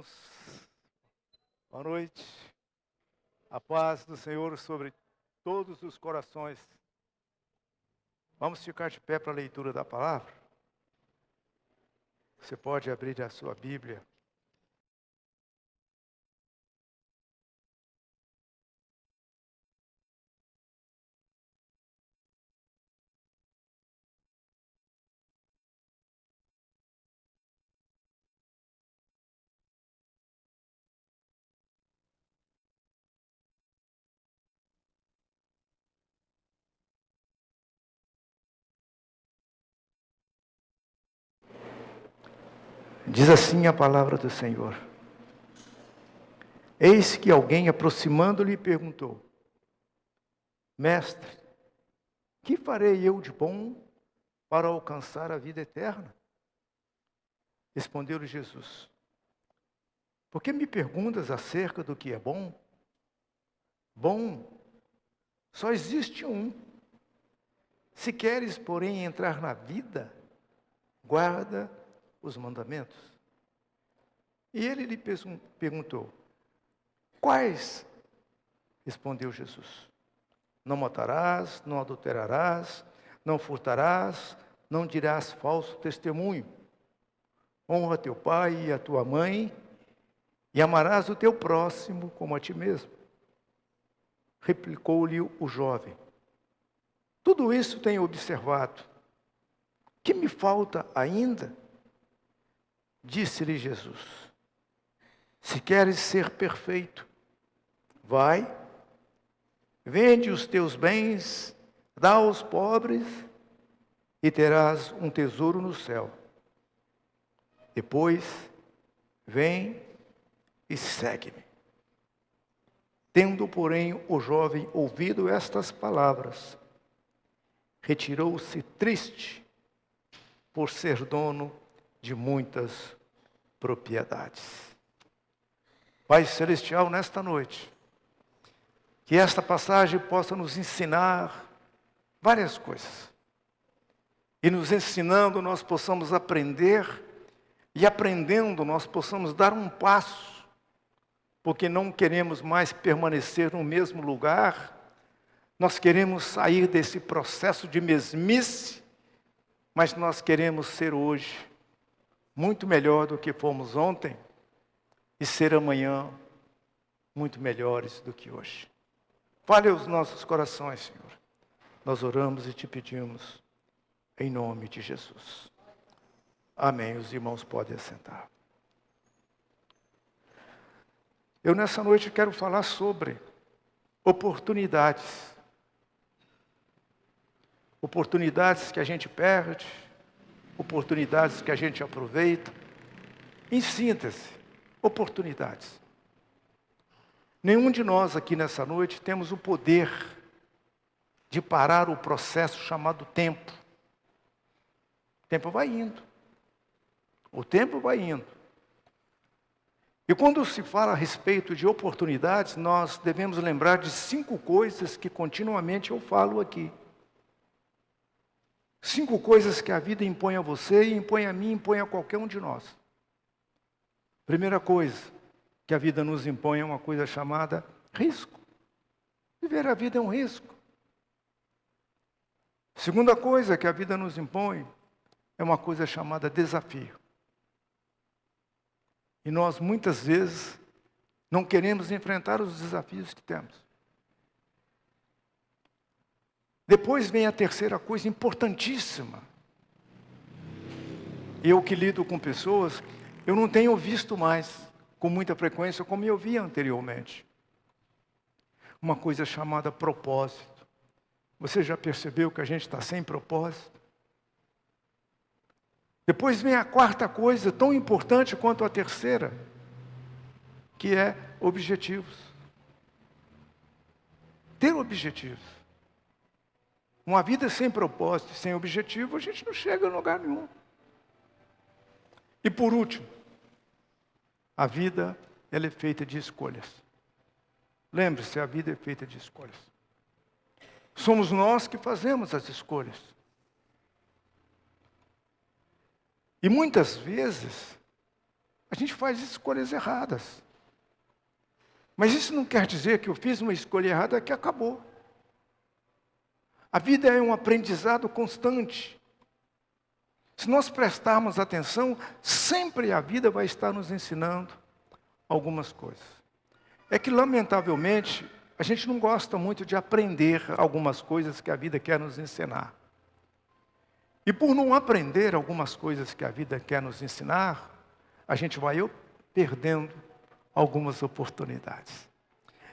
irmãos. Boa noite. A paz do Senhor sobre todos os corações. Vamos ficar de pé para a leitura da palavra? Você pode abrir a sua Bíblia. Diz assim a palavra do Senhor. Eis que alguém, aproximando-lhe, perguntou: Mestre, que farei eu de bom para alcançar a vida eterna? Respondeu-lhe Jesus: Por que me perguntas acerca do que é bom? Bom, só existe um. Se queres, porém, entrar na vida, guarda os mandamentos. E ele lhe perguntou: Quais? Respondeu Jesus: Não matarás, não adulterarás, não furtarás, não dirás falso testemunho. Honra teu pai e a tua mãe, e amarás o teu próximo como a ti mesmo. Replicou-lhe o jovem: Tudo isso tenho observado. Que me falta ainda? Disse-lhe Jesus: Se queres ser perfeito, vai, vende os teus bens, dá aos pobres, e terás um tesouro no céu. Depois, vem e segue-me. Tendo, porém, o jovem ouvido estas palavras, retirou-se triste por ser dono de muitas propriedades. Pai Celestial, nesta noite, que esta passagem possa nos ensinar várias coisas. E nos ensinando, nós possamos aprender, e aprendendo, nós possamos dar um passo, porque não queremos mais permanecer no mesmo lugar, nós queremos sair desse processo de mesmice, mas nós queremos ser hoje muito melhor do que fomos ontem, e ser amanhã muito melhores do que hoje. Fale aos nossos corações, Senhor. Nós oramos e te pedimos, em nome de Jesus. Amém. Os irmãos podem assentar. Eu nessa noite quero falar sobre oportunidades. Oportunidades que a gente perde, oportunidades que a gente aproveita. Em síntese, oportunidades. Nenhum de nós aqui nessa noite temos o poder de parar o processo chamado tempo. O tempo vai indo. O tempo vai indo. E quando se fala a respeito de oportunidades, nós devemos lembrar de 5 coisas que continuamente eu falo aqui. 5 coisas que a vida impõe a você, impõe a mim, impõe a qualquer um de nós. Primeira coisa que a vida nos impõe é uma coisa chamada risco. Viver a vida é um risco. Segunda coisa que a vida nos impõe é uma coisa chamada desafio. E nós muitas vezes não queremos enfrentar os desafios que temos. Depois vem a terceira coisa importantíssima. Eu que lido com pessoas, eu não tenho visto mais com muita frequência como eu via anteriormente. Uma coisa chamada propósito. Você já percebeu que a gente está sem propósito? Depois vem a quarta coisa, tão importante quanto a terceira, que é objetivos. Ter objetivos. Uma vida sem propósito e sem objetivo, a gente não chega a lugar nenhum. E por último, a vida, ela é feita de escolhas. Lembre-se, a vida é feita de escolhas. Somos nós que fazemos as escolhas. E muitas vezes, a gente faz escolhas erradas. Mas isso não quer dizer que eu fiz uma escolha errada que acabou. A vida é um aprendizado constante. Se nós prestarmos atenção, sempre a vida vai estar nos ensinando algumas coisas. É que, lamentavelmente, a gente não gosta muito de aprender algumas coisas que a vida quer nos ensinar. E por não aprender algumas coisas que a vida quer nos ensinar, a gente vai perdendo algumas oportunidades.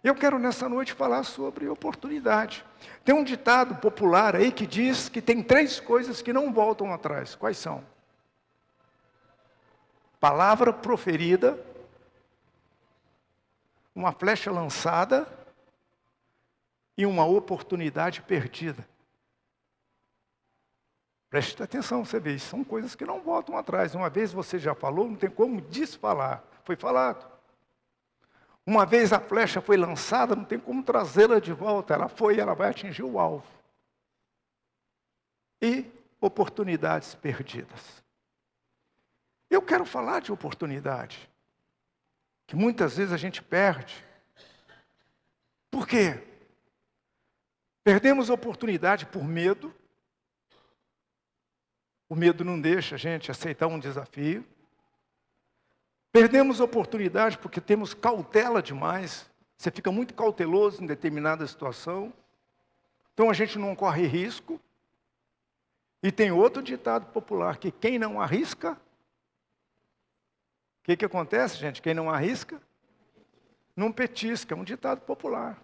Eu quero nessa noite falar sobre oportunidade. Tem um ditado popular aí que diz que tem 3 coisas que não voltam atrás. Quais são? Palavra proferida, uma flecha lançada e uma oportunidade perdida. Preste atenção, você vê, são coisas que não voltam atrás. Uma vez você já falou, não tem como desfalar. Foi falado. Uma vez a flecha foi lançada, não tem como trazê-la de volta. Ela vai atingir o alvo. E oportunidades perdidas. Eu quero falar de oportunidade, que muitas vezes a gente perde. Por quê? Perdemos oportunidade por medo. O medo não deixa a gente aceitar um desafio. Perdemos oportunidade porque temos cautela demais. Você fica muito cauteloso em determinada situação. Então a gente não corre risco. E tem outro ditado popular, que quem não arrisca... O que acontece, gente? Quem não arrisca, não petisca. É um ditado popular.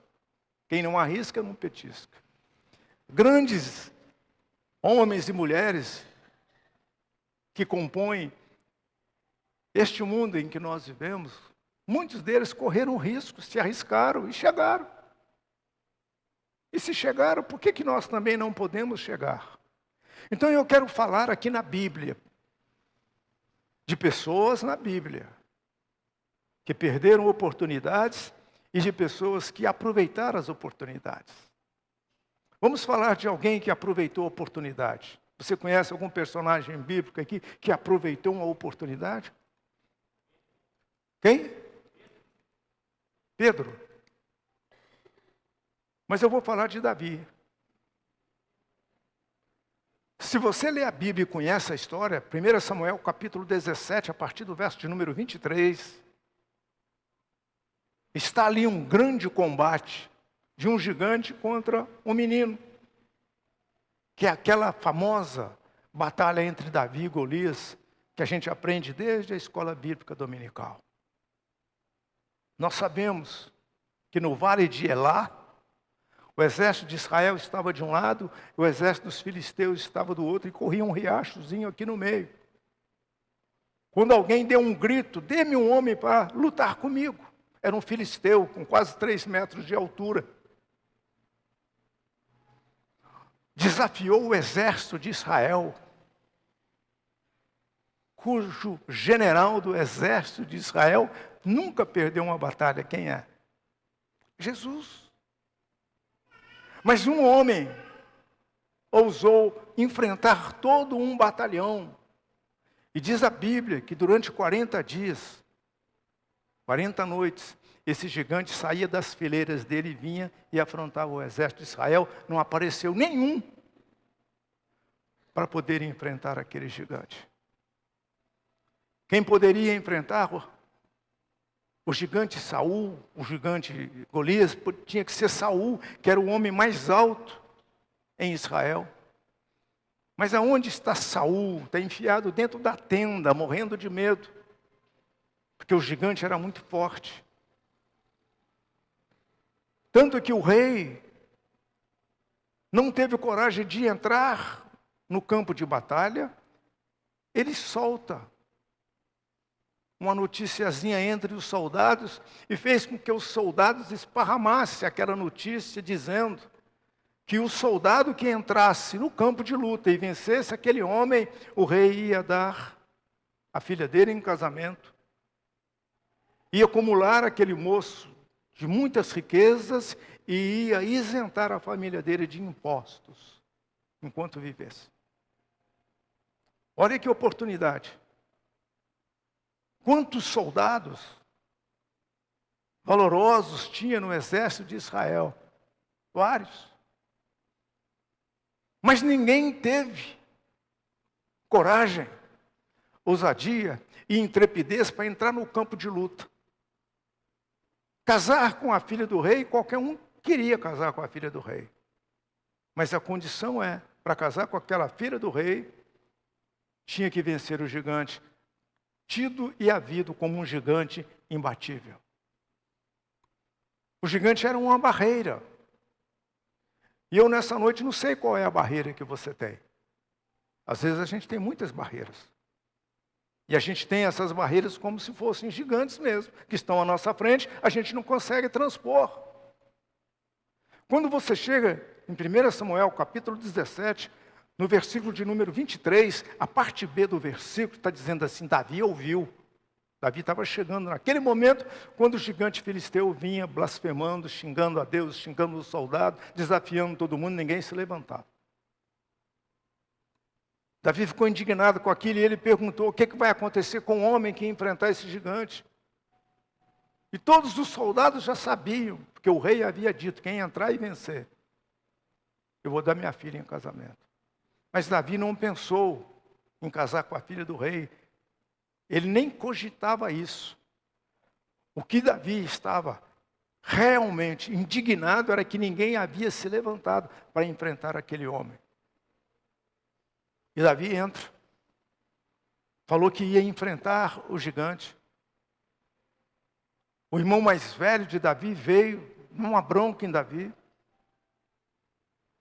Quem não arrisca, não petisca. Grandes homens e mulheres que compõem este mundo em que nós vivemos, muitos deles correram riscos, se arriscaram e chegaram. E se chegaram, por que nós também não podemos chegar? Então eu quero falar aqui na Bíblia, de pessoas na Bíblia, que perderam oportunidades e de pessoas que aproveitaram as oportunidades. Vamos falar de alguém que aproveitou a oportunidade. Você conhece algum personagem bíblico aqui que aproveitou uma oportunidade? Quem? Pedro. Mas eu vou falar de Davi. Se você ler a Bíblia e conhece a história, 1 Samuel capítulo 17, a partir do verso de número 23, está ali um grande combate de um gigante contra um menino, que é aquela famosa batalha entre Davi e Golias, que a gente aprende desde a escola bíblica dominical. Nós sabemos que no vale de Elá, o exército de Israel estava de um lado, o exército dos filisteus estava do outro, e corria um riachozinho aqui no meio. Quando alguém deu um grito, dê-me um homem para lutar comigo. Era um filisteu com quase 3 metros de altura. Desafiou o exército de Israel, cujo general do exército de Israel nunca perdeu uma batalha. Quem é? Jesus. Mas um homem ousou enfrentar todo um batalhão. E diz a Bíblia que durante 40 dias, 40 noites, esse gigante saía das fileiras dele e vinha e afrontava o exército de Israel. Não apareceu nenhum para poder enfrentar aquele gigante. Quem poderia enfrentar o gigante Saul, o gigante Golias, tinha que ser Saul, que era o homem mais alto em Israel. Mas aonde está Saul? Está enfiado dentro da tenda, morrendo de medo, porque o gigante era muito forte. Tanto que o rei não teve coragem de entrar no campo de batalha. Ele solta uma noticiazinha entre os soldados e fez com que os soldados esparramassem aquela notícia dizendo que o soldado que entrasse no campo de luta e vencesse aquele homem, o rei ia dar a filha dele em casamento, ia acumular aquele moço de muitas riquezas e ia isentar a família dele de impostos enquanto vivesse. Olha que oportunidade. Quantos soldados valorosos tinha no exército de Israel? Vários. Mas ninguém teve coragem, ousadia e intrepidez para entrar no campo de luta. Casar com a filha do rei, qualquer um queria casar com a filha do rei. Mas a condição é, para casar com aquela filha do rei, tinha que vencer o gigante, tido e havido como um gigante imbatível. O gigante era uma barreira. E eu nessa noite não sei qual é a barreira que você tem. Às vezes a gente tem muitas barreiras. E a gente tem essas barreiras como se fossem gigantes mesmo, que estão à nossa frente, a gente não consegue transpor. Quando você chega em 1 Samuel, capítulo 17, no versículo de número 23, a parte B do versículo está dizendo assim, Davi ouviu. Davi estava chegando naquele momento, quando o gigante filisteu vinha blasfemando, xingando a Deus, xingando os soldados, desafiando todo mundo, ninguém se levantava. Davi ficou indignado com aquilo e ele perguntou, o que vai acontecer com o homem que enfrentar esse gigante? E todos os soldados já sabiam, porque o rei havia dito, quem entrar e vencer, eu vou dar minha filha em casamento. Mas Davi não pensou em casar com a filha do rei. Ele nem cogitava isso. O que Davi estava realmente indignado era que ninguém havia se levantado para enfrentar aquele homem. E Davi entra. Falou que ia enfrentar o gigante. O irmão mais velho de Davi veio numa bronca em Davi.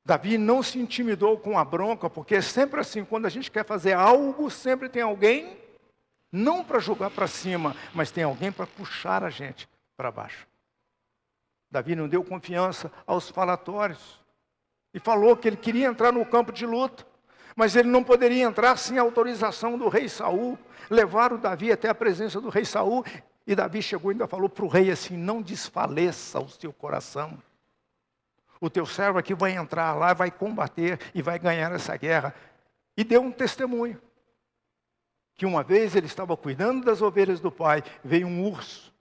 Davi não se intimidou com a bronca, porque é sempre assim, quando a gente quer fazer algo, sempre tem alguém, não para jogar para cima, mas tem alguém para puxar a gente para baixo. Davi não deu confiança aos falatórios. E falou que ele queria entrar no campo de luta, mas ele não poderia entrar sem a autorização do rei Saul. Levaram Davi até a presença do rei Saul, e Davi chegou e ainda falou para o rei assim, não desfaleça o seu coração. O teu servo aqui vai entrar lá, vai combater e vai ganhar essa guerra. E deu um testemunho. Que uma vez ele estava cuidando das ovelhas do pai, veio um urso.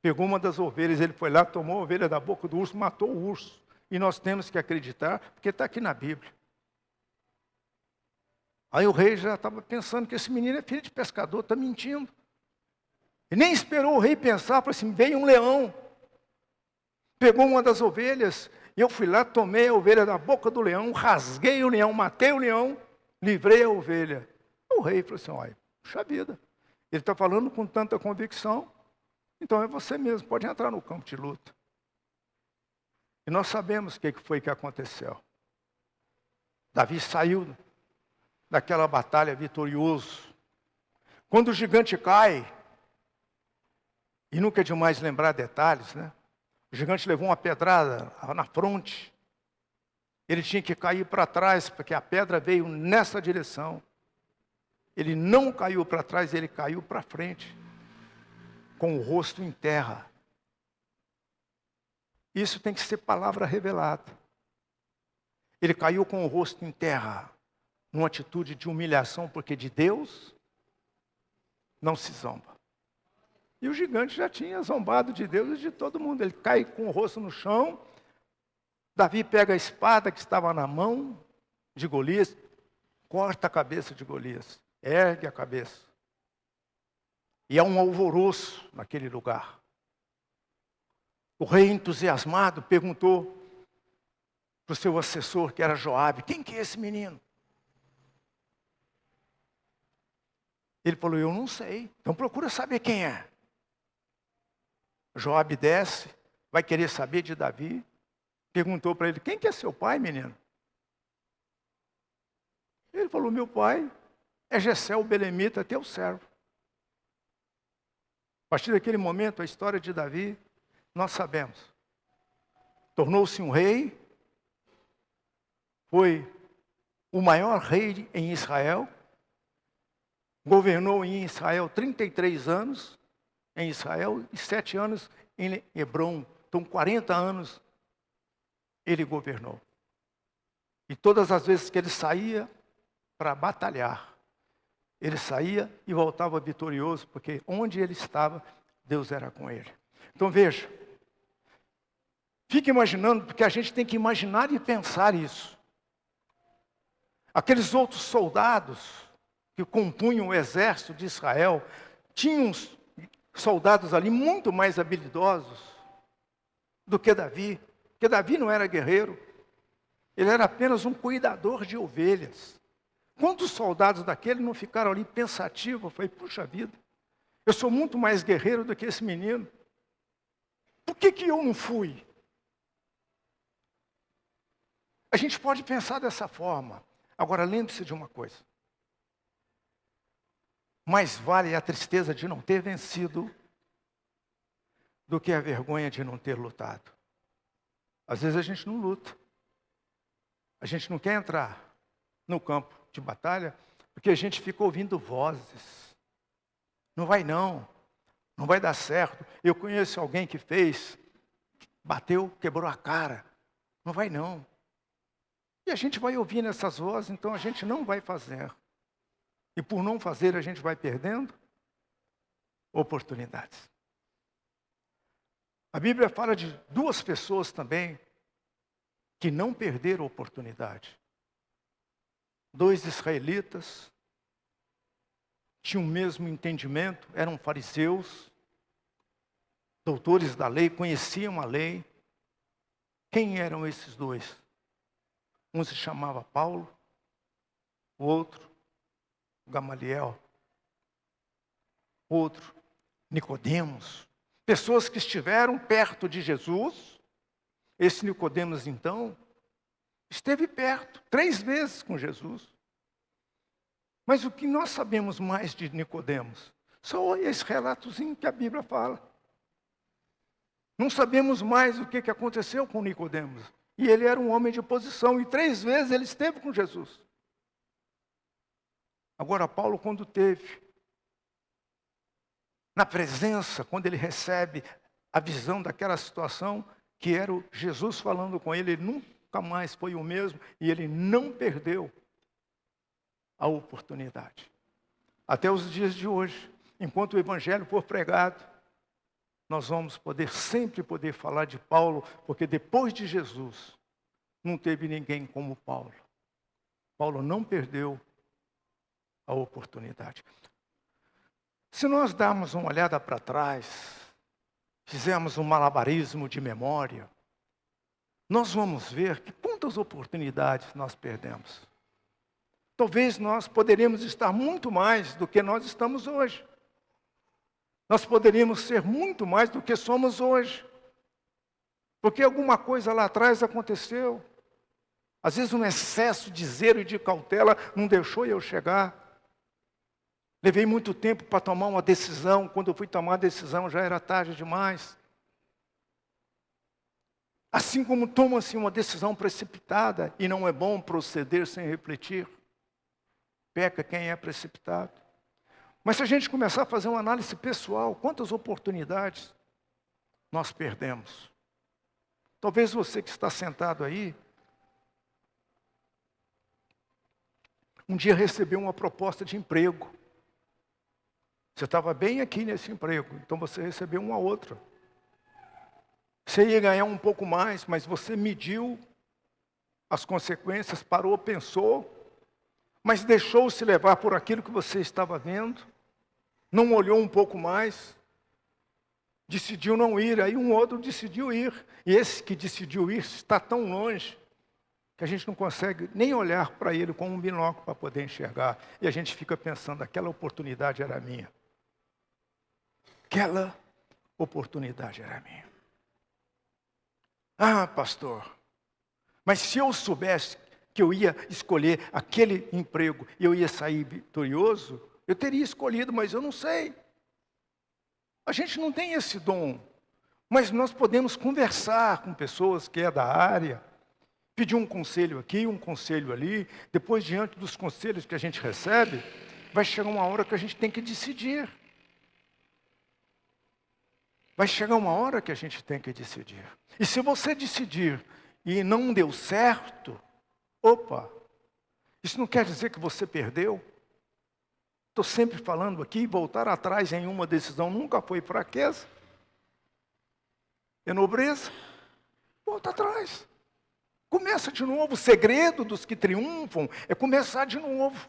Pegou uma das ovelhas, ele foi lá, tomou a ovelha da boca do urso, matou o urso. E nós temos que acreditar, porque está aqui na Bíblia. Aí o rei já estava pensando que esse menino é filho de pescador, está mentindo. E nem esperou o rei pensar, falou assim, veio um leão. Pegou uma das ovelhas, e eu fui lá, tomei a ovelha da boca do leão, rasguei o leão, matei o leão, livrei a ovelha. O rei falou assim, olha, puxa vida, ele está falando com tanta convicção, então é você mesmo, pode entrar no campo de luta. E nós sabemos o que foi que aconteceu. Davi saiu daquela batalha vitorioso. Quando o gigante cai, e nunca é demais lembrar detalhes, né? O gigante levou uma pedrada na fronte. Ele tinha que cair para trás, porque a pedra veio nessa direção. Ele não caiu para trás, ele caiu para frente, com o rosto em terra. Isso tem que ser palavra revelada. Ele caiu com o rosto em terra, numa atitude de humilhação, porque de Deus não se zomba. E o gigante já tinha zombado de Deus e de todo mundo. Ele cai com o rosto no chão. Davi pega a espada que estava na mão de Golias, corta a cabeça de Golias, ergue a cabeça. E há um alvoroço naquele lugar. O rei, entusiasmado, perguntou para o seu assessor, que era Joabe, quem que é esse menino? Ele falou, eu não sei. Então procura saber quem é. Joabe desce, vai querer saber de Davi. Perguntou para ele, quem que é seu pai, menino? Ele falou, meu pai é Jessé o belemita, teu servo. A partir daquele momento, a história de Davi, nós sabemos. Tornou-se um rei, foi o maior rei em Israel, governou em Israel 33 anos, em Israel, e 7 anos em Hebrom. Então, 40 anos ele governou. E todas as vezes que ele saía para batalhar, Ele saía e voltava vitorioso, porque onde ele estava, Deus era com ele. Então veja, fique imaginando, porque a gente tem que imaginar e pensar isso. Aqueles outros soldados que compunham o exército de Israel, tinham soldados ali muito mais habilidosos do que Davi. Porque Davi não era guerreiro, ele era apenas um cuidador de ovelhas. Quantos soldados daquele não ficaram ali pensativos? Eu falei, puxa vida, eu sou muito mais guerreiro do que esse menino. Por que eu não fui? A gente pode pensar dessa forma. Agora, lembre-se de uma coisa. Mais vale a tristeza de não ter vencido do que a vergonha de não ter lutado. Às vezes a gente não luta. A gente não quer entrar no campo de batalha porque a gente fica ouvindo vozes. Não vai não. Não vai dar certo. Eu conheço alguém que fez, bateu, quebrou a cara. Não vai não. E a gente vai ouvindo essas vozes, então a gente não vai fazer. E por não fazer, a gente vai perdendo oportunidades. A Bíblia fala de duas pessoas também que não perderam oportunidade. Dois israelitas tinham o mesmo entendimento, eram fariseus, doutores da lei, conheciam a lei. Quem eram esses dois? Um se chamava Paulo, o outro Gamaliel, outro Nicodemos. Pessoas que estiveram perto de Jesus. Esse Nicodemos, então, esteve perto, 3 vezes com Jesus. Mas o que nós sabemos mais de Nicodemos? Só esse relatozinho que a Bíblia fala. Não sabemos mais o que aconteceu com Nicodemos. E ele era um homem de posição, e 3 vezes ele esteve com Jesus. Agora, Paulo, quando teve, na presença, quando ele recebe a visão daquela situação, que era o Jesus falando com ele, ele nunca mais foi o mesmo, e ele não perdeu a oportunidade. Até os dias de hoje, enquanto o Evangelho for pregado, nós vamos sempre poder falar de Paulo, porque depois de Jesus, não teve ninguém como Paulo. Paulo não perdeu a oportunidade. Se nós darmos uma olhada para trás, fizermos um malabarismo de memória, nós vamos ver que quantas oportunidades nós perdemos. Talvez nós poderíamos estar muito mais do que nós estamos hoje. Nós poderíamos ser muito mais do que somos hoje. Porque alguma coisa lá atrás aconteceu. Às vezes um excesso de zelo e de cautela não deixou eu chegar. Levei muito tempo para tomar uma decisão. Quando eu fui tomar a decisão, já era tarde demais. Assim como toma-se uma decisão precipitada, e não é bom proceder sem refletir. Peca quem é precipitado. Mas se a gente começar a fazer uma análise pessoal, quantas oportunidades nós perdemos? Talvez você que está sentado aí, um dia recebeu uma proposta de emprego. Você estava bem aqui nesse emprego, então você recebeu uma outra. Você ia ganhar um pouco mais, mas você mediu as consequências, parou, pensou, mas deixou-se levar por aquilo que você estava vendo, não olhou um pouco mais, decidiu não ir, aí um outro decidiu ir. E esse que decidiu ir está tão longe que a gente não consegue nem olhar para ele com um binóculo para poder enxergar. E a gente fica pensando, aquela oportunidade era minha. Aquela oportunidade era minha. Ah, pastor, mas se eu soubesse que eu ia escolher aquele emprego e eu ia sair vitorioso, eu teria escolhido, mas eu não sei. A gente não tem esse dom, mas nós podemos conversar com pessoas que é da área, pedir um conselho aqui, um conselho ali. Depois, diante dos conselhos que a gente recebe, vai chegar uma hora que a gente tem que decidir. Vai chegar uma hora que a gente tem que decidir. E se você decidir e não deu certo, opa, isso não quer dizer que você perdeu. Estou sempre falando aqui, voltar atrás em uma decisão nunca foi fraqueza. É nobreza. Volta atrás. Começa de novo. O segredo dos que triunfam é começar de novo.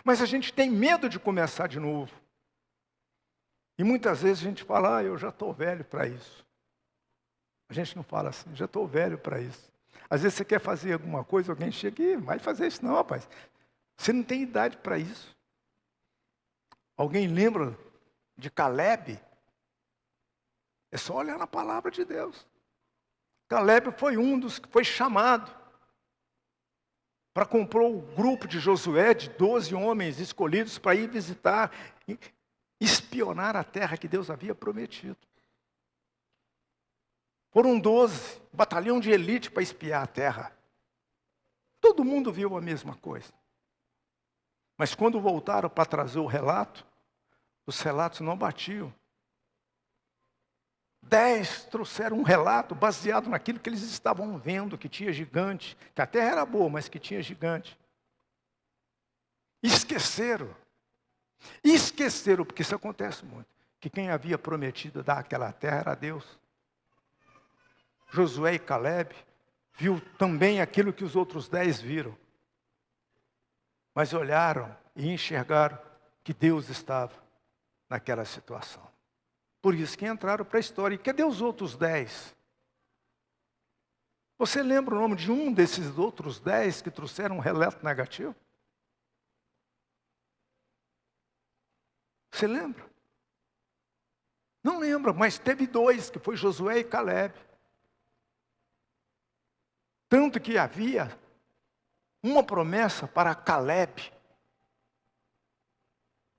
Mas a gente tem medo de começar de novo. E muitas vezes a gente fala, eu já estou velho para isso. A gente não fala assim, já estou velho para isso. Às vezes você quer fazer alguma coisa, alguém chega e vai fazer isso. Não, rapaz, você não tem idade para isso. Alguém lembra de Caleb? É só olhar na palavra de Deus. Caleb foi um dos que foi chamado para compor o grupo de Josué, de 12 homens escolhidos para ir visitar, espionar a terra que Deus havia prometido. Foram 12, batalhão de elite para espiar a terra. Todo mundo viu a mesma coisa. Mas quando voltaram para trazer o relato, os relatos não batiam. 10 trouxeram um relato baseado naquilo que eles estavam vendo, que tinha gigante, que a terra era boa, mas que tinha gigante. Esqueceram, porque isso acontece muito, que quem havia prometido dar aquela terra era Deus. Josué e Caleb viu também aquilo que os outros 10 viram. Mas olharam e enxergaram que Deus estava naquela situação. Por isso que entraram para a história. E cadê os outros 10? Você lembra o nome de um desses outros 10 que trouxeram um relato negativo? Você lembra? Não lembra, mas teve 2, que foi Josué e Caleb. Tanto que havia uma promessa para Caleb,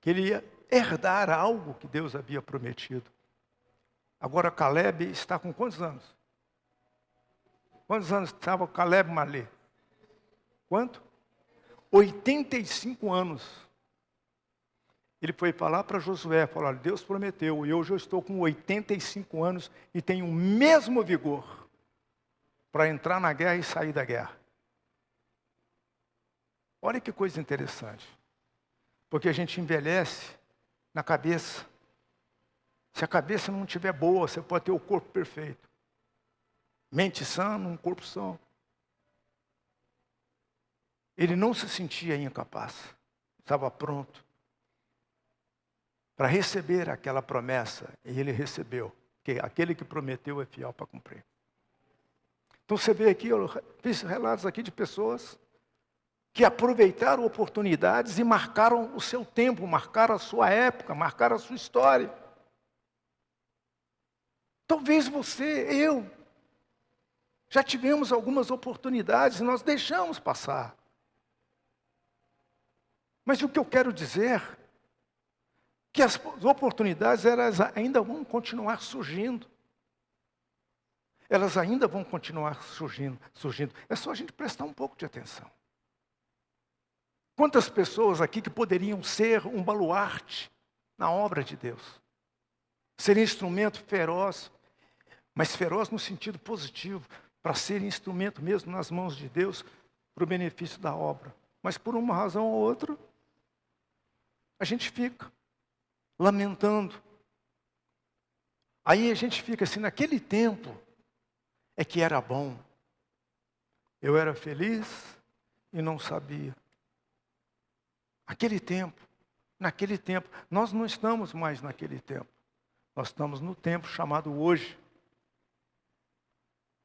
que ele ia herdar algo que Deus havia prometido. Agora Caleb está com quantos anos? Quantos anos estava Caleb Malê? Quanto? 85 anos. Ele foi falar para Josué, falou, Deus prometeu, e hoje eu estou com 85 anos e tenho o mesmo vigor para entrar na guerra e sair da guerra. Olha que coisa interessante. Porque a gente envelhece na cabeça. Se a cabeça não estiver boa, você pode ter o corpo perfeito. Mente sã, um corpo são. Ele não se sentia incapaz. Estava pronto para receber aquela promessa. E ele recebeu. Porque aquele que prometeu é fiel para cumprir. Então você vê aqui, eu fiz relatos aqui de pessoas que aproveitaram oportunidades e marcaram o seu tempo, marcaram a sua época, marcaram a sua história. Talvez você, eu, já tivemos algumas oportunidades e nós deixamos passar. Mas o que eu quero dizer é que as oportunidades elas ainda vão continuar surgindo. Elas ainda vão continuar surgindo. É só a gente prestar um pouco de atenção. Quantas pessoas aqui que poderiam ser um baluarte na obra de Deus? Ser instrumento feroz, mas feroz no sentido positivo, para ser instrumento mesmo nas mãos de Deus, para o benefício da obra. Mas por uma razão ou outra, a gente fica lamentando. Aí a gente fica assim, naquele tempo, é que era bom. Eu era feliz e não sabia. Naquele tempo, nós não estamos mais naquele tempo. Nós estamos no tempo chamado hoje.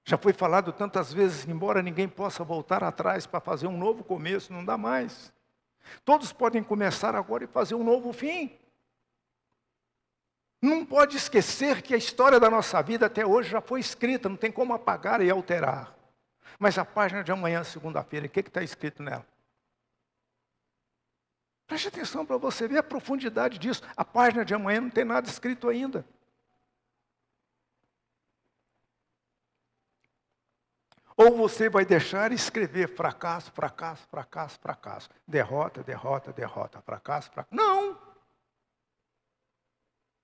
Já foi falado tantas vezes, embora ninguém possa voltar atrás para fazer um novo começo, não dá mais. Todos podem começar agora e fazer um novo fim. Não pode esquecer que a história da nossa vida até hoje já foi escrita, não tem como apagar e alterar. Mas a página de amanhã, segunda-feira, o que está escrito nela? Preste atenção para você ver a profundidade disso. A página de amanhã não tem nada escrito ainda. Ou você vai deixar escrever fracasso, fracasso, fracasso, fracasso. Derrota, derrota, derrota, fracasso, fracasso. Não!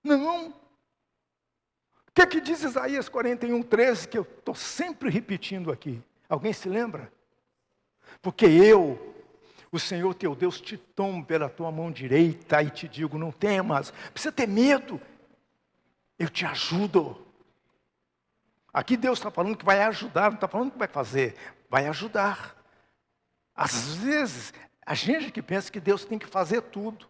Não! O que é que diz Isaías 41:13, que eu estou sempre repetindo aqui? Alguém se lembra? Porque eu, O Senhor teu Deus te toma pela tua mão direita e te digo, não temas, não precisa ter medo, eu te ajudo. Aqui Deus está falando que vai ajudar, não está falando que vai fazer, vai ajudar. Às vezes, a gente que pensa que Deus tem que fazer tudo.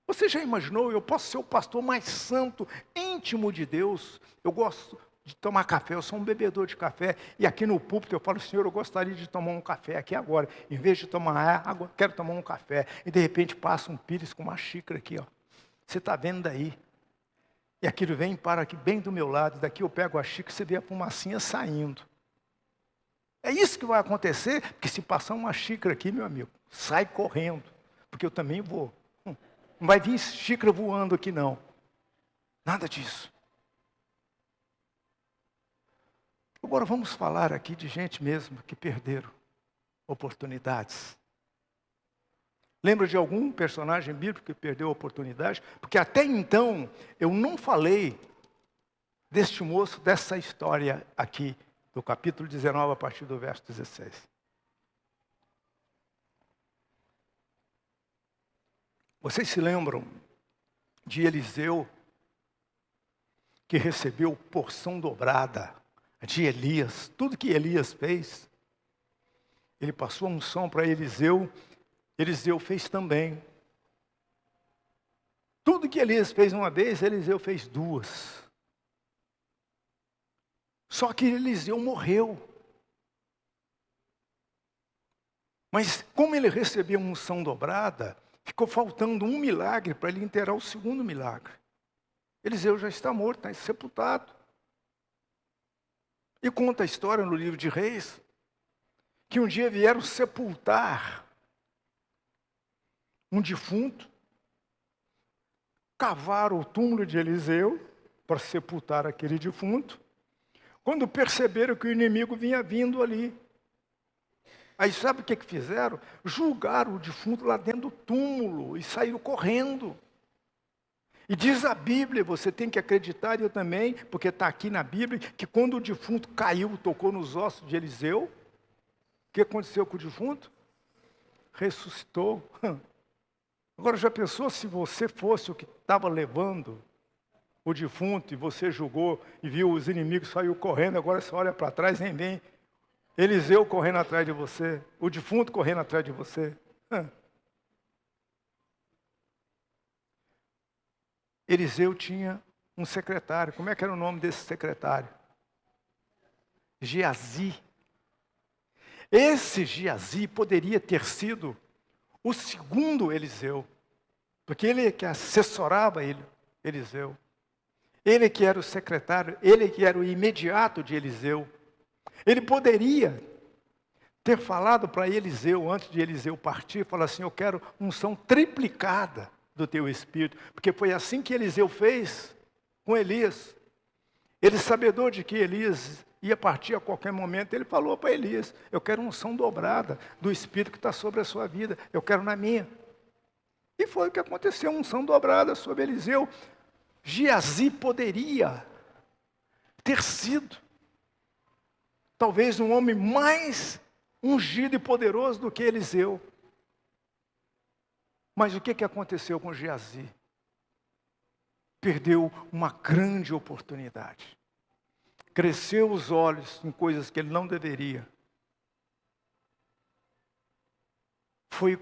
Você já imaginou, eu posso ser o pastor mais santo, íntimo de Deus. Eu gosto de tomar café, eu sou um bebedor de café. E aqui no púlpito eu falo, Senhor, eu gostaria de tomar um café aqui agora. Em vez de tomar água, quero tomar um café. E de repente passa um pires com uma xícara aqui, ó. Você está vendo daí? E aquilo vem e para aqui bem do meu lado. Daqui eu pego a xícara e você vê a fumacinha saindo. É isso que vai acontecer, porque se passar uma xícara aqui, meu amigo, sai correndo. Porque eu também vou. Não vai vir xícara voando aqui, não. Nada disso. Agora vamos falar aqui de gente mesmo que perderam oportunidades. Lembra de algum personagem bíblico que perdeu a oportunidade? Porque até então eu não falei deste moço, dessa história aqui, do capítulo 19, a partir do verso 16. Vocês se lembram de Eliseu, que recebeu porção dobrada de Elias? Tudo que Elias fez, ele passou a unção para Eliseu, Eliseu fez também. Tudo que Elias fez uma vez, Eliseu fez duas. Só que Eliseu morreu. Mas como ele recebeu uma unção dobrada, ficou faltando um milagre para ele inteirar o segundo milagre. Eliseu já está morto, está sepultado. E conta a história no livro de Reis, que um dia vieram sepultar um defunto, cavaram o túmulo de Eliseu para sepultar aquele defunto, quando perceberam que o inimigo vinha vindo ali. Aí sabe o que fizeram? Julgaram o defunto lá dentro do túmulo e saíram correndo. E diz a Bíblia, você tem que acreditar, eu também, porque está aqui na Bíblia, que quando o defunto caiu, tocou nos ossos de Eliseu, o que aconteceu com o defunto? Ressuscitou. Agora já pensou se você fosse o que estava levando o defunto e você julgou e viu os inimigos, saiu correndo, agora você olha para trás e nem vem Eliseu correndo atrás de você, o defunto correndo atrás de você. Eliseu tinha um secretário. Como é que era o nome desse secretário? Geazi. Esse Geazi poderia ter sido o segundo Eliseu, porque ele que assessorava Eliseu. Ele que era o secretário, ele que era o imediato de Eliseu. Ele poderia ter falado para Eliseu, antes de Eliseu partir, falar assim, eu quero unção triplicada do teu espírito. Porque foi assim que Eliseu fez com Elias. Ele, sabedor de que Elias ia partir a qualquer momento, ele falou para Elias, eu quero unção dobrada do espírito que está sobre a sua vida, eu quero na minha. E foi o que aconteceu, unção dobrada sobre Eliseu. Geazi poderia ter sido talvez um homem mais ungido e poderoso do que Eliseu. Mas o que aconteceu com Geazi? Perdeu uma grande oportunidade. Cresceu os olhos em coisas que ele não deveria.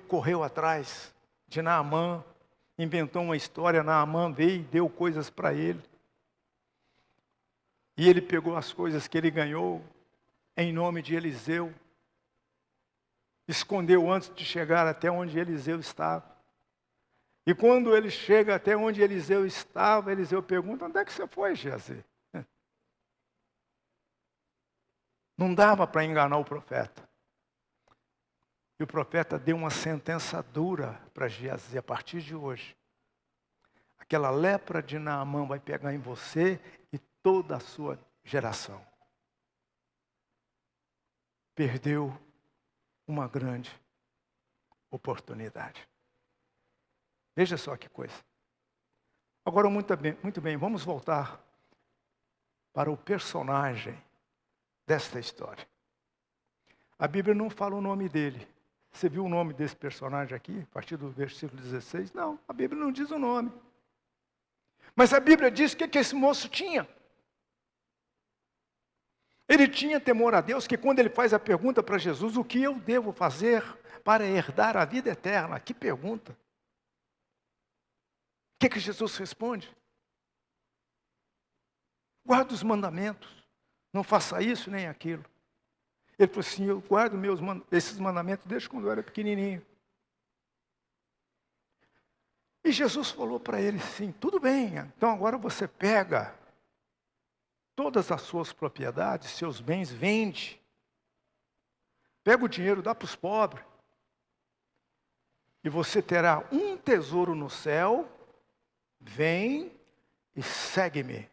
Correu atrás de Naamã, inventou uma história, Naamã veio e deu coisas para ele. E ele pegou as coisas que ele ganhou em nome de Eliseu, escondeu antes de chegar até onde Eliseu estava. E quando ele chega até onde Eliseu estava, Eliseu pergunta, onde é que você foi, Geazi? Não dava para enganar o profeta. E o profeta deu uma sentença dura para Geazi, a partir de hoje. Aquela lepra de Naamã vai pegar em você e toda a sua geração. Perdeu uma grande oportunidade. Veja só que coisa. Agora, muito bem, vamos voltar para o personagem desta história. A Bíblia não fala o nome dele, Você viu o nome desse personagem aqui, a partir do versículo 16? Não, a Bíblia não diz o nome. Mas a Bíblia diz o que esse moço tinha. Ele tinha temor a Deus, que quando ele faz a pergunta para Jesus, o que eu devo fazer para herdar a vida eterna? Que pergunta. O que Jesus responde? Guarda os mandamentos, não faça isso nem aquilo. Ele falou assim, eu guardo esses mandamentos desde quando eu era pequenininho. E Jesus falou para ele assim, tudo bem, então agora você pega todas as suas propriedades, seus bens, vende. Pega o dinheiro, dá para os pobres. E você terá um tesouro no céu, vem e segue-me.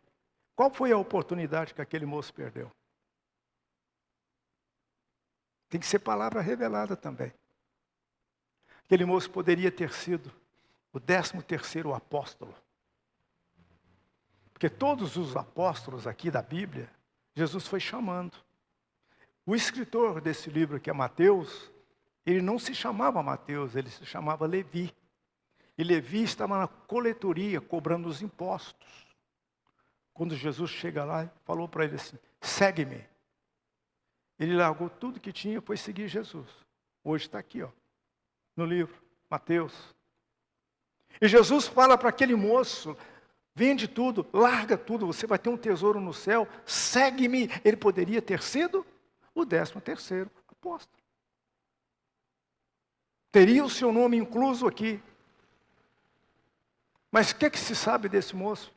Qual foi a oportunidade que aquele moço perdeu? Tem que ser palavra revelada também. Aquele moço poderia ter sido o 13º apóstolo. Porque todos os apóstolos aqui da Bíblia, Jesus foi chamando. O escritor desse livro, que é Mateus, ele não se chamava Mateus, ele se chamava Levi. E Levi estava na coletoria, cobrando os impostos. Quando Jesus chega lá e falou para ele assim, segue-me. Ele largou tudo que tinha e foi seguir Jesus. Hoje está aqui, no livro, Mateus. E Jesus fala para aquele moço, vende tudo, larga tudo, você vai ter um tesouro no céu, segue-me. Ele poderia ter sido o 13º apóstolo. Teria o seu nome incluso aqui. Mas o que se sabe desse moço?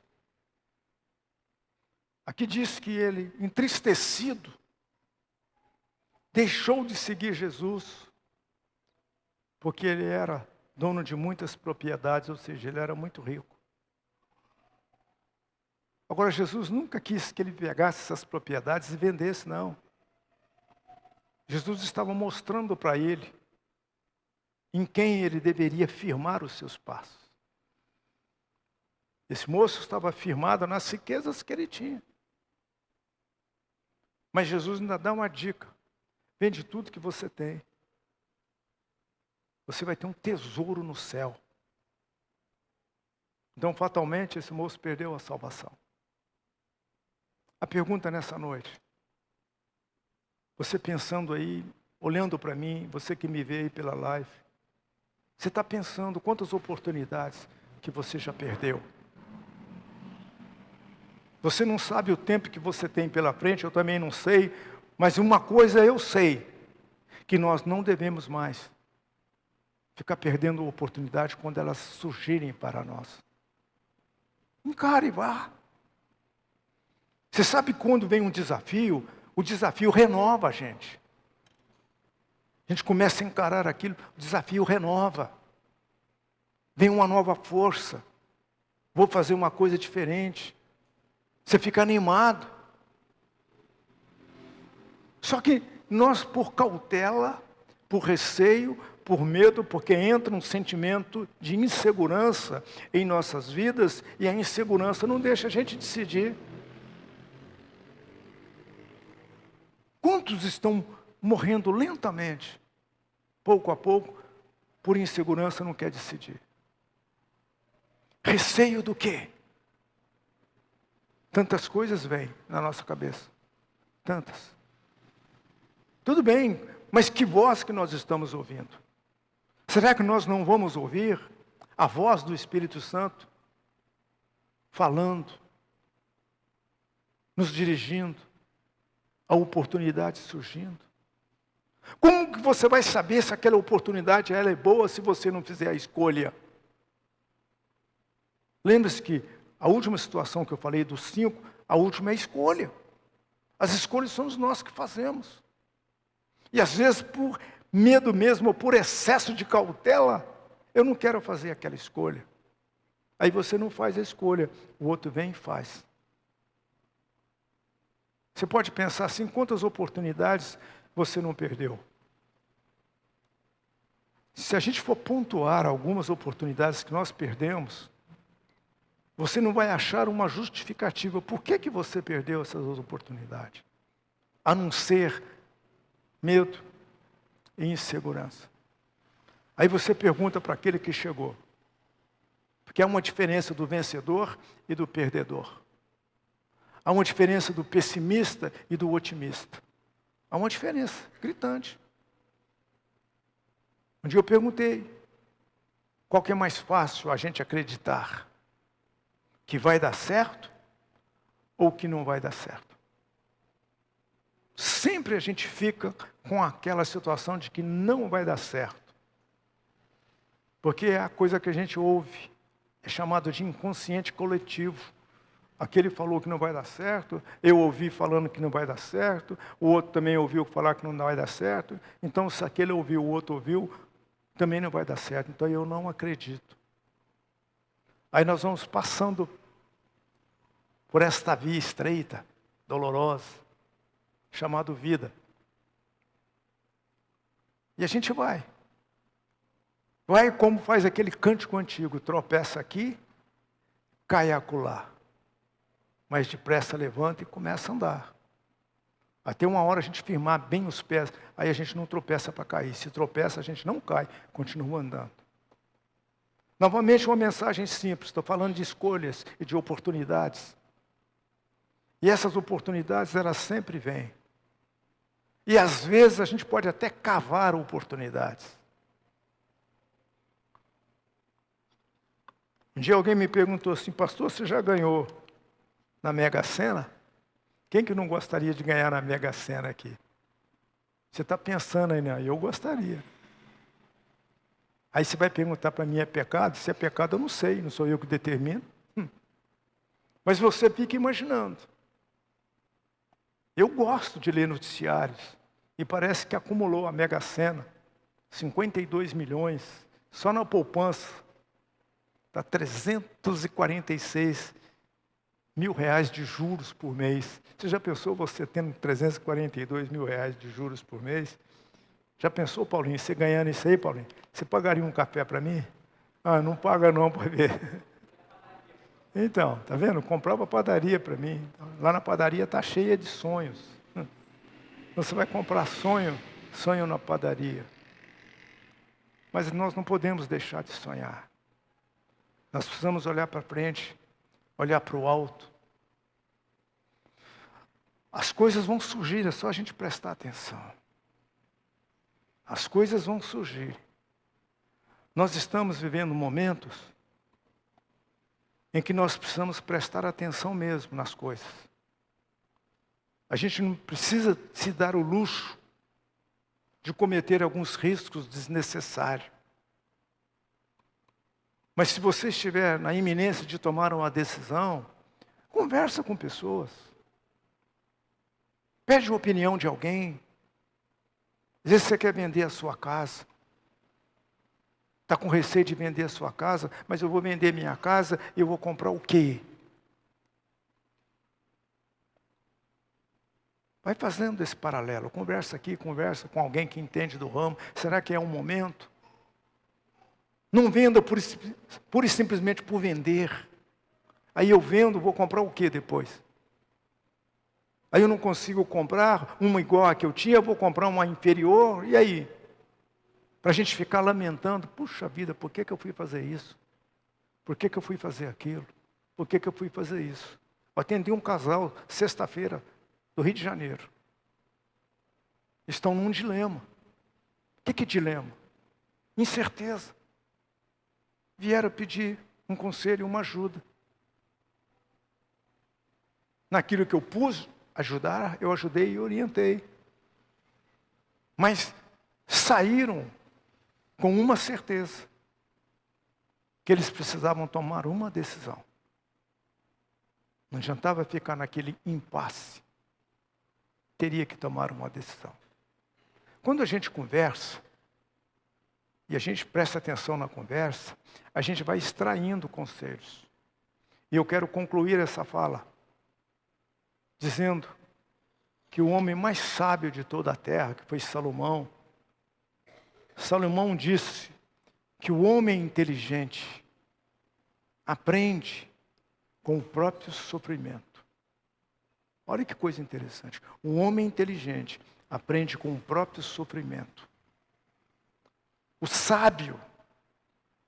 Aqui diz que ele, entristecido, deixou de seguir Jesus, porque ele era dono de muitas propriedades, ou seja, ele era muito rico. Agora, Jesus nunca quis que ele pegasse essas propriedades e vendesse, não. Jesus estava mostrando para ele em quem ele deveria firmar os seus passos. Esse moço estava firmado nas riquezas que ele tinha. Mas Jesus ainda dá uma dica. Vende tudo que você tem. Você vai ter um tesouro no céu. Então, fatalmente, esse moço perdeu a salvação. A pergunta nessa noite. Você pensando aí, olhando para mim, você que me vê aí pela live. Você está pensando quantas oportunidades que você já perdeu. Você não sabe o tempo que você tem pela frente, eu também não sei. Mas uma coisa eu sei, que nós não devemos mais ficar perdendo oportunidade quando elas surgirem para nós. Encare e vá. Você sabe quando vem um desafio, o desafio renova a gente. A gente começa a encarar aquilo, o desafio renova. Vem uma nova força. Vou fazer uma coisa diferente. Você fica animado. Só que nós, por cautela, por receio, por medo, porque entra um sentimento de insegurança em nossas vidas, e a insegurança não deixa a gente decidir. Quantos estão morrendo lentamente, pouco a pouco, por insegurança, não quer decidir? Receio do quê? Tantas coisas vêm na nossa cabeça. Tantas. Tudo bem, mas que voz que nós estamos ouvindo? Será que nós não vamos ouvir a voz do Espírito Santo falando, nos dirigindo, a oportunidade surgindo? Como que você vai saber se aquela oportunidade ela é boa se você não fizer a escolha? Lembre-se que a última situação que eu falei dos 5, a última é a escolha. As escolhas somos nós que fazemos. E às vezes por medo mesmo, ou por excesso de cautela, eu não quero fazer aquela escolha. Aí você não faz a escolha, o outro vem e faz. Você pode pensar assim, quantas oportunidades você não perdeu? Se a gente for pontuar algumas oportunidades que nós perdemos, você não vai achar uma justificativa. Por que você perdeu essas oportunidades? A não ser medo e insegurança. Aí você pergunta para aquele que chegou. Porque há uma diferença do vencedor e do perdedor. Há uma diferença do pessimista e do otimista. Há uma diferença gritante. Um dia eu perguntei, qual que é mais fácil a gente acreditar? Que vai dar certo ou que não vai dar certo? Sempre a gente fica com aquela situação de que não vai dar certo. Porque é a coisa que a gente ouve, é chamado de inconsciente coletivo. Aquele falou que não vai dar certo, eu ouvi falando que não vai dar certo, o outro também ouviu falar que não vai dar certo. Então, se aquele ouviu, o outro ouviu, também não vai dar certo. Então, eu não acredito. Aí nós vamos passando por esta via estreita, dolorosa, chamada vida. E a gente vai. Vai como faz aquele cântico antigo, tropeça aqui, cai acolá. Mas depressa levanta e começa a andar. Até uma hora a gente firmar bem os pés, aí a gente não tropeça para cair. Se tropeça, a gente não cai, continua andando. Novamente uma mensagem simples, estou falando de escolhas e de oportunidades. E essas oportunidades, elas sempre vêm. E às vezes a gente pode até cavar oportunidades. Um dia alguém me perguntou assim, pastor, você já ganhou na Mega Sena? Quem que não gostaria de ganhar na Mega Sena aqui? Você está pensando aí, né? Eu gostaria. Aí você vai perguntar para mim, é pecado? Se é pecado, eu não sei, não sou eu que determino. Mas você fica imaginando. Eu gosto de ler noticiários. E parece que acumulou a Mega Sena. 52 milhões. Só na poupança. Está 346 mil reais de juros por mês. Você já pensou você tendo 342 mil reais de juros por mês? Já pensou, Paulinho, você ganhando isso aí, Paulinho? Você pagaria um café para mim? Ah, não paga não, para ver. Então, tá vendo? Comprava padaria para mim. Lá na padaria está cheia de sonhos. Você vai comprar sonho na padaria. Mas nós não podemos deixar de sonhar. Nós precisamos olhar para frente, olhar para o alto. As coisas vão surgir, é só a gente prestar atenção. As coisas vão surgir. Nós estamos vivendo momentos em que nós precisamos prestar atenção mesmo nas coisas. A gente não precisa se dar o luxo de cometer alguns riscos desnecessários. Mas se você estiver na iminência de tomar uma decisão, conversa com pessoas. Pede a opinião de alguém. Às vezes você quer vender a sua casa. Está com receio de vender a sua casa, mas eu vou vender minha casa e eu vou comprar o quê? Vai fazendo esse paralelo. Conversa aqui, conversa com alguém que entende do ramo. Será que é um momento? Não venda pura e simplesmente por vender. Aí eu vendo, vou comprar o quê depois? Aí eu não consigo comprar uma igual a que eu tinha, eu vou comprar uma inferior, e aí? Para a gente ficar lamentando, puxa vida, por que eu fui fazer isso? Por que eu fui fazer aquilo? Por que eu fui fazer isso? Eu atendi um casal, sexta-feira, do Rio de Janeiro. Estão num dilema. Que dilema? Incerteza. Vieram pedir um conselho, uma ajuda. Naquilo que eu pus ajudar, eu ajudei e orientei. Mas saíram com uma certeza, que eles precisavam tomar uma decisão. Não adiantava ficar naquele impasse. Teria que tomar uma decisão. Quando a gente conversa, e a gente presta atenção na conversa, a gente vai extraindo conselhos. E eu quero concluir essa fala dizendo que o homem mais sábio de toda a terra, que foi Salomão, Salomão disse que o homem inteligente aprende com o próprio sofrimento. Olha que coisa interessante. O homem inteligente aprende com o próprio sofrimento. O sábio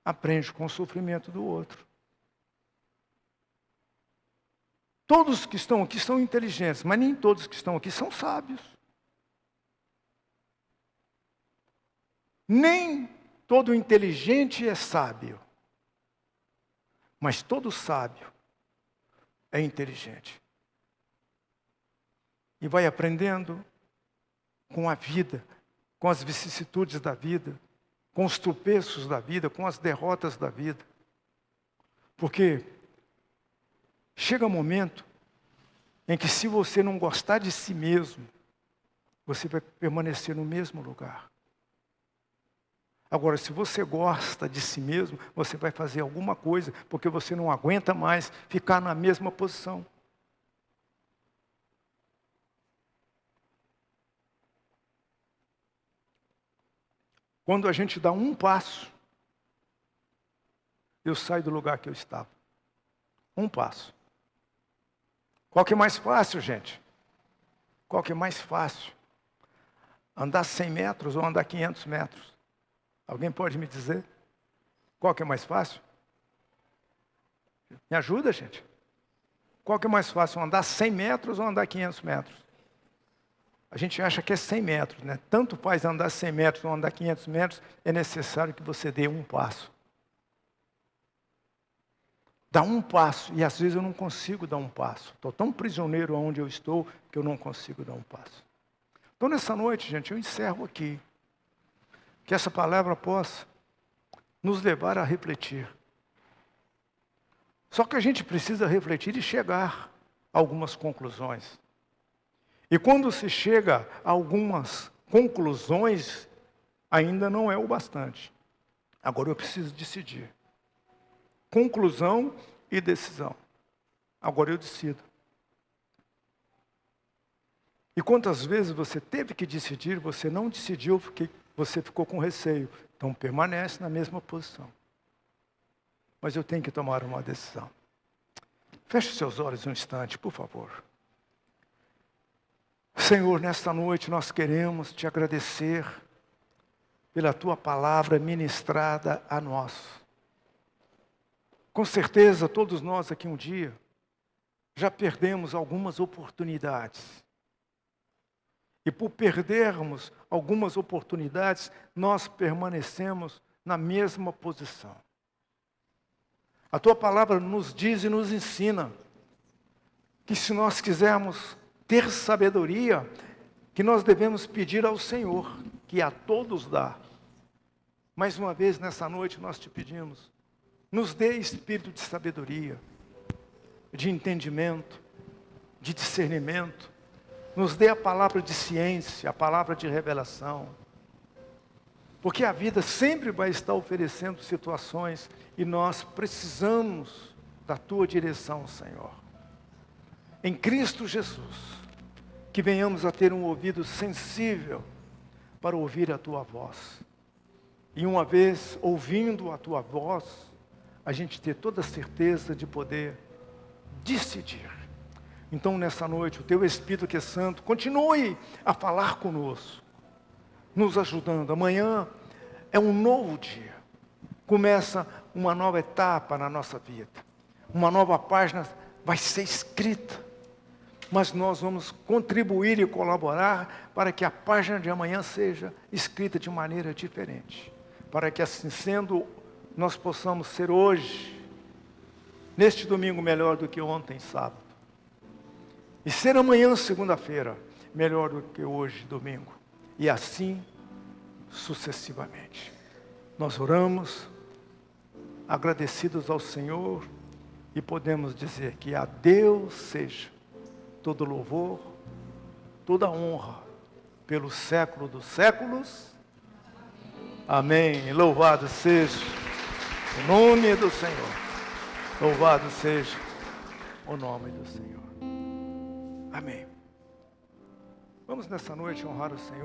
aprende com o sofrimento do outro. Todos que estão aqui são inteligentes, mas nem todos que estão aqui são sábios. Nem todo inteligente é sábio, mas todo sábio é inteligente. E vai aprendendo com a vida, com as vicissitudes da vida, com os tropeços da vida, com as derrotas da vida. Porque chega um momento em que, se você não gostar de si mesmo, você vai permanecer no mesmo lugar. Agora, se você gosta de si mesmo, você vai fazer alguma coisa, porque você não aguenta mais ficar na mesma posição. Quando a gente dá um passo, eu saio do lugar que eu estava. Um passo. Qual que é mais fácil, gente? Qual que é mais fácil? Andar 100 metros ou andar 500 metros? Alguém pode me dizer? Qual que é mais fácil? Me ajuda, gente. Qual que é mais fácil? Andar 100 metros ou andar 500 metros? A gente acha que é 100 metros, né? Tanto faz andar 100 metros ou andar 500 metros, é necessário que você dê um passo. Dá um passo, e às vezes eu não consigo dar um passo. Estou tão prisioneiro onde eu estou, que eu não consigo dar um passo. Então, nessa noite, gente, eu encerro aqui. Que essa palavra possa nos levar a refletir. Só que a gente precisa refletir e chegar a algumas conclusões. E quando se chega a algumas conclusões, ainda não é o bastante. Agora eu preciso decidir. Conclusão e decisão. Agora eu decido. E quantas vezes você teve que decidir, você não decidiu porque você ficou com receio. Então permanece na mesma posição. Mas eu tenho que tomar uma decisão. Feche seus olhos um instante, por favor. Senhor, nesta noite nós queremos te agradecer pela tua palavra ministrada a nós. Com certeza, todos nós aqui um dia já perdemos algumas oportunidades. E por perdermos algumas oportunidades, nós permanecemos na mesma posição. A tua palavra nos diz e nos ensina que, se nós quisermos ter sabedoria, que nós devemos pedir ao Senhor, que a todos dá. Mais uma vez, nessa noite, nós te pedimos, nos dê espírito de sabedoria, de entendimento, de discernimento. Nos dê a palavra de ciência, a palavra de revelação. Porque a vida sempre vai estar oferecendo situações e nós precisamos da tua direção, Senhor. Em Cristo Jesus, que venhamos a ter um ouvido sensível para ouvir a tua voz. E uma vez ouvindo a tua voz, a gente ter toda a certeza de poder decidir. Então, nessa noite, o teu Espírito que é santo, continue a falar conosco, nos ajudando. Amanhã é um novo dia. Começa uma nova etapa na nossa vida. Uma nova página vai ser escrita. Mas nós vamos contribuir e colaborar para que a página de amanhã seja escrita de maneira diferente. Para que, assim sendo, nós possamos ser hoje, neste domingo, melhor do que ontem, sábado. E ser amanhã, segunda-feira, melhor do que hoje, domingo. E assim, sucessivamente. Nós oramos, agradecidos ao Senhor, e podemos dizer que a Deus seja todo louvor, toda honra, pelo século dos séculos. Amém. Louvado seja o nome do Senhor. Louvado seja o nome do Senhor. Amém. Vamos nessa noite honrar o Senhor.